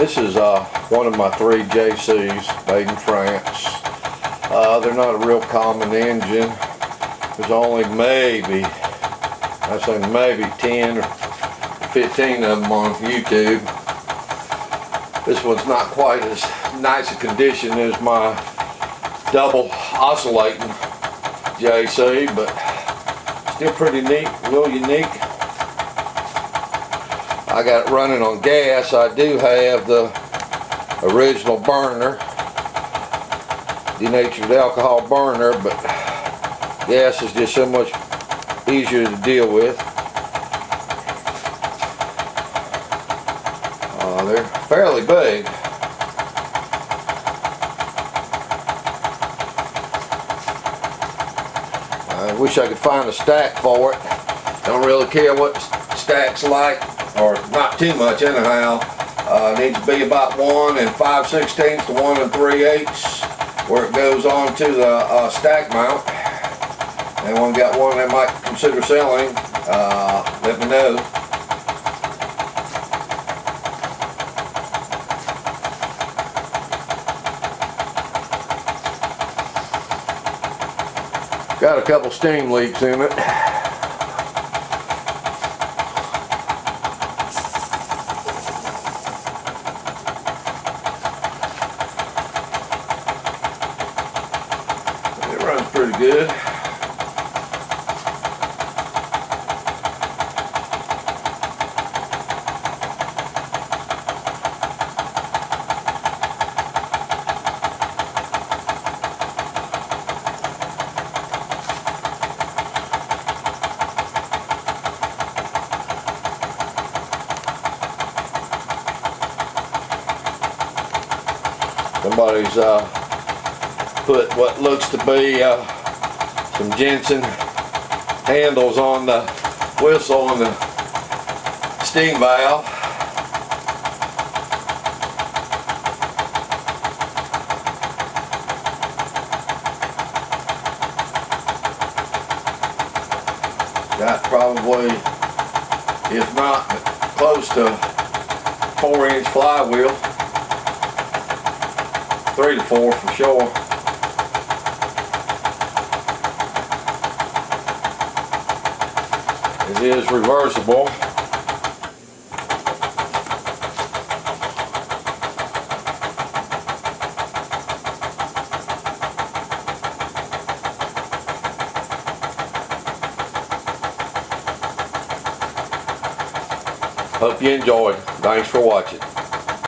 This is one of my 3 JCs made in France. They're not a real common engine. There's only maybe 10 or 15 of them on YouTube. This one's not quite as nice a condition as my double oscillating JC, but still pretty neat, a little unique. I got it running on gas. I do have the original burner, denatured alcohol burner, but gas is just so much easier to deal with. They're fairly big. I wish I could find a stack for it. Don't really care what stack's like, or not too much anyhow. Needs to be about 1 5/16 to 1 3/8 where it goes on to the stack mount. Anyone got one they might consider selling, let me know. Got a couple steam leaks in it. It runs pretty good. Somebody's put what looks to be some Jensen handles on the whistle and the steam valve. Got probably, if not close to 4-inch flywheel. 3 to 4 for sure. It is reversible. Hope you enjoyed. Thanks for watching.